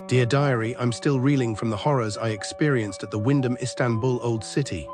Dear Diary, I'm still reeling from the horrors I experienced at the Wyndham Istanbul Old City.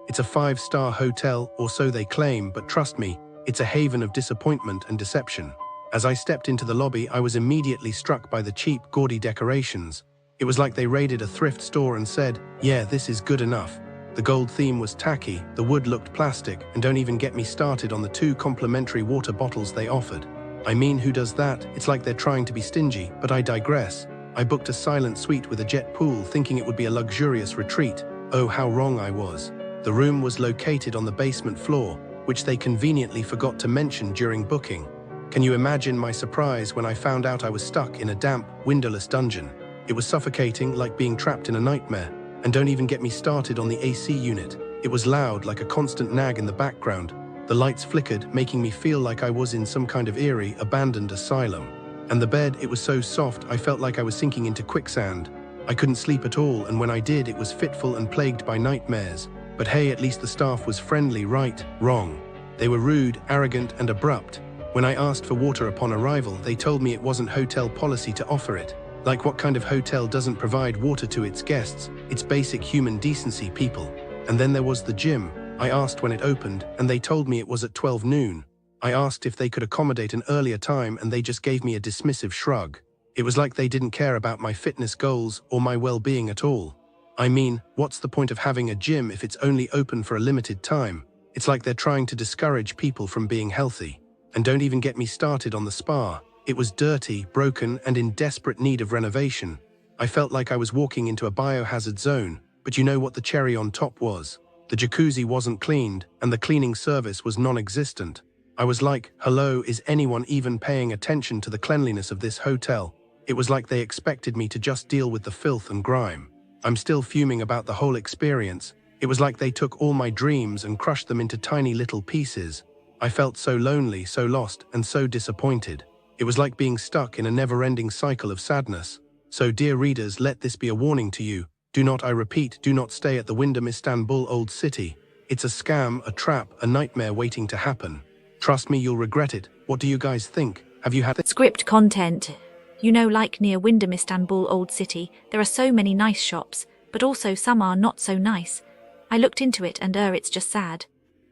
It's a 5-star hotel, or so they claim, but trust me, it's a haven of disappointment and deception. As I stepped into the lobby, I was immediately struck by the cheap, gaudy decorations. It was like they raided a thrift store and said, "Yeah, this is good enough." The gold theme was tacky, the wood looked plastic, and don't even get me started on the 2 complimentary water bottles they offered. I mean, who does that? It's like they're trying to be stingy, but I digress. I booked a silent suite with a jet pool thinking it would be a luxurious retreat. Oh, how wrong I was. The room was located on the basement floor, which they conveniently forgot to mention during booking. Can you imagine my surprise when I found out I was stuck in a damp, windowless dungeon? It was suffocating, like being trapped in a nightmare. And don't even get me started on the AC unit. It was loud, like a constant nag in the background. The lights flickered, making me feel like I was in some kind of eerie, abandoned asylum. And the bed, it was so soft, I felt like I was sinking into quicksand. I couldn't sleep at all, and when I did, it was fitful and plagued by nightmares. But hey, at least the staff was friendly, right? Wrong. They were rude, arrogant, and abrupt. When I asked for water upon arrival, they told me it wasn't hotel policy to offer it. Like, what kind of hotel doesn't provide water to its guests? It's basic human decency, people. And then there was the gym. I asked when it opened, and they told me it was at 12 noon. I asked if they could accommodate an earlier time, and they just gave me a dismissive shrug. It was like they didn't care about my fitness goals or my well-being at all. I mean, what's the point of having a gym if it's only open for a limited time? It's like they're trying to discourage people from being healthy. And don't even get me started on the spa. It was dirty, broken, and in desperate need of renovation. I felt like I was walking into a biohazard zone, but you know what the cherry on top was? The jacuzzi wasn't cleaned, and the cleaning service was non-existent. I was like, hello, is anyone even paying attention to the cleanliness of this hotel? It was like they expected me to just deal with the filth and grime. I'm still fuming about the whole experience. It was like they took all my dreams and crushed them into tiny little pieces. I felt so lonely, so lost, and so disappointed. It was like being stuck in a never-ending cycle of sadness. So, dear readers, let this be a warning to you. Do not, I repeat, do not stay at the Wyndham Istanbul Old City. It's a scam, a trap, a nightmare waiting to happen. Trust me, you'll regret it. What do you guys think? Have you had Script content. You know, like near Wyndham Istanbul Old City, there are so many nice shops, but also some are not so nice. I looked into it and it's just sad.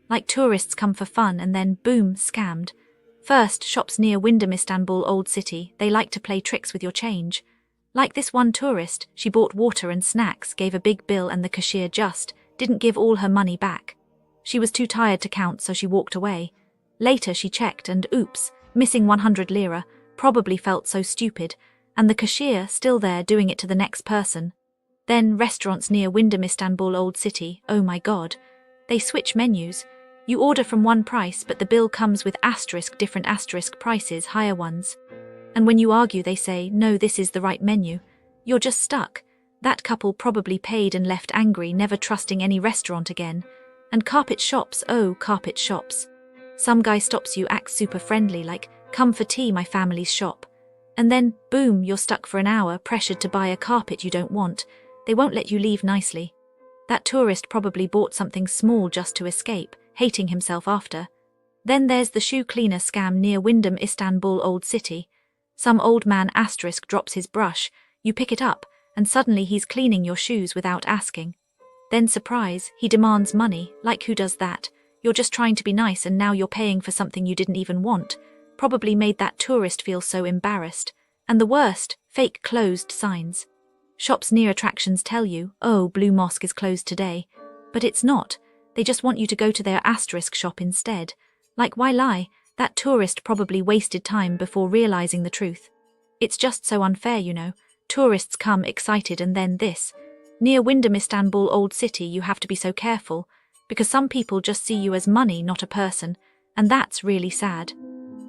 Like tourists come for fun and then, boom, scammed. First, shops near Wyndham Istanbul Old City, they like to play tricks with your change. Like this one tourist, she bought water and snacks, gave a big bill, and the cashier just didn't give all her money back. She was too tired to count, so she walked away. Later she checked and oops, missing 100 lira, probably felt so stupid, and the cashier still there doing it to the next person. Then restaurants near Wyndham Istanbul Old City, oh my god. They switch menus. You order from one price, but the bill comes with different prices, higher ones. And when you argue, they say, no, this is the right menu. You're just stuck. That couple probably paid and left angry, never trusting any restaurant again. And carpet shops, oh, carpet shops. Some guy stops you, acts super friendly, like, come for tea, my family's shop. And then, boom, you're stuck for an hour, pressured to buy a carpet you don't want. They won't let you leave nicely. That tourist probably bought something small just to escape, hating himself after. Then there's the shoe cleaner scam near Wyndham Istanbul Old City. Some old man drops his brush, you pick it up, and suddenly he's cleaning your shoes without asking. Then surprise, he demands money, like who does that? You're just trying to be nice and now you're paying for something you didn't even want. Probably made that tourist feel so embarrassed. And the worst, fake closed signs. Shops near attractions tell you, oh, Blue Mosque is closed today. But it's not. They just want you to go to their shop instead. Like, why lie? That tourist probably wasted time before realizing the truth. It's just so unfair, you know. Tourists come excited and then this. Near Wyndham Istanbul Old City, you have to be so careful, because some people just see you as money, not a person, and that's really sad.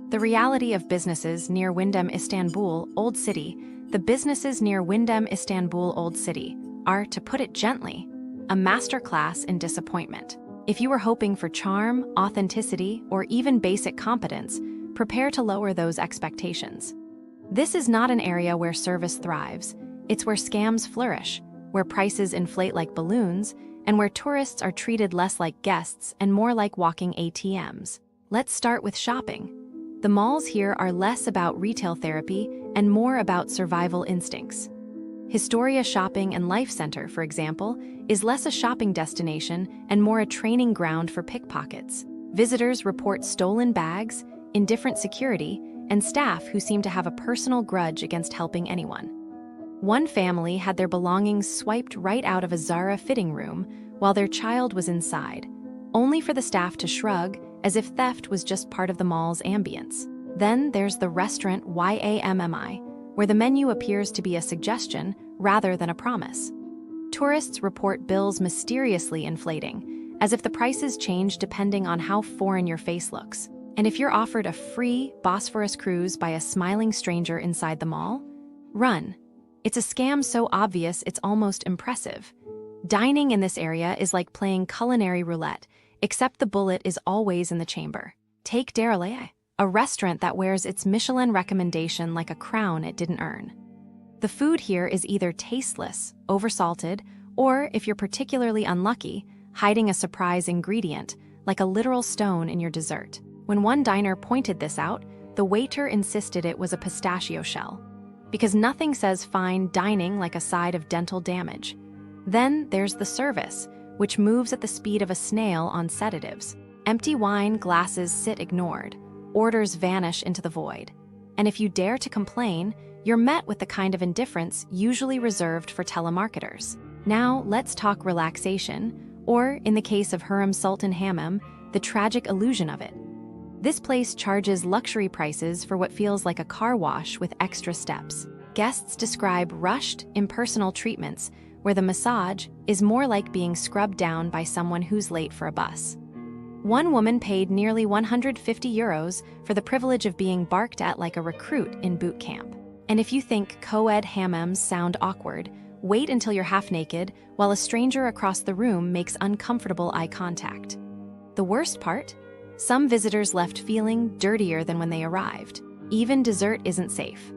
The reality of businesses near Wyndham Istanbul Old City. The businesses near Wyndham Istanbul Old City are, to put it gently, a masterclass in disappointment. If you were hoping for charm, authenticity, or even basic competence, prepare to lower those expectations. This is not an area where service thrives. It's where scams flourish, where prices inflate like balloons, and where tourists are treated less like guests and more like walking ATMs. Let's start with shopping. The malls here are less about retail therapy and more about survival instincts. Historia Shopping and Life Center, for example, is less a shopping destination and more a training ground for pickpockets. Visitors report stolen bags, indifferent security, and staff who seem to have a personal grudge against helping anyone. One family had their belongings swiped right out of a Zara fitting room while their child was inside, only for the staff to shrug as if theft was just part of the mall's ambience. Then there's the restaurant YAMMI, where the menu appears to be a suggestion rather than a promise. Tourists report bills mysteriously inflating, as if the prices change depending on how foreign your face looks. And if you're offered a free Bosphorus cruise by a smiling stranger inside the mall, run. It's a scam so obvious it's almost impressive. Dining in this area is like playing culinary roulette, except the bullet is always in the chamber. Take Deraliye, a restaurant that wears its Michelin recommendation like a crown it didn't earn. The food here is either tasteless, oversalted, or, if you're particularly unlucky, hiding a surprise ingredient, like a literal stone in your dessert. When one diner pointed this out, the waiter insisted it was a pistachio shell, because nothing says fine dining like a side of dental damage. Then there's the service, which moves at the speed of a snail on sedatives. Empty wine glasses sit ignored, orders vanish into the void. And if you dare to complain, you're met with the kind of indifference usually reserved for telemarketers. Now let's talk relaxation, or in the case of Hurrem Sultan Hamam, the tragic illusion of it. This place charges luxury prices for what feels like a car wash with extra steps. Guests describe rushed, impersonal treatments where the massage is more like being scrubbed down by someone who's late for a bus. One woman paid nearly €150 for the privilege of being barked at like a recruit in boot camp. And if you think co-ed hammams sound awkward, wait until you're half naked while a stranger across the room makes uncomfortable eye contact. The worst part? Some visitors left feeling dirtier than when they arrived. Even dessert isn't safe.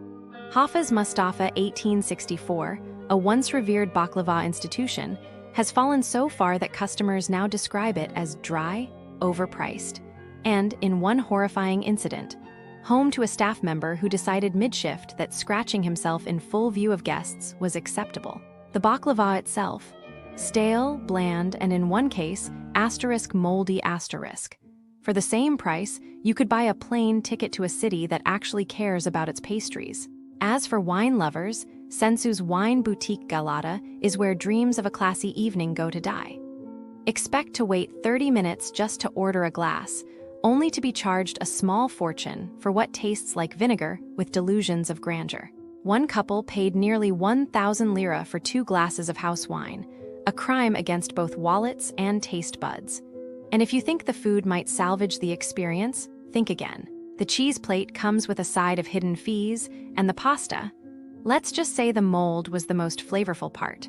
Hafiz Mustafa 1864, a once revered baklava institution, has fallen so far that customers now describe it as dry, overpriced, and, in one horrifying incident, home to a staff member who decided mid-shift that scratching himself in full view of guests was acceptable. The baklava itself, stale, bland, and in one case, moldy. For the same price, you could buy a plane ticket to a city that actually cares about its pastries. As for wine lovers, Sensu's wine boutique Galata is where dreams of a classy evening go to die. Expect to wait 30 minutes just to order a glass, only to be charged a small fortune for what tastes like vinegar with delusions of grandeur. One couple paid nearly 1,000 lira for 2 glasses of house wine, a crime against both wallets and taste buds. And if you think the food might salvage the experience, think again. The cheese plate comes with a side of hidden fees, and the pasta. Let's just say the mold was the most flavorful part.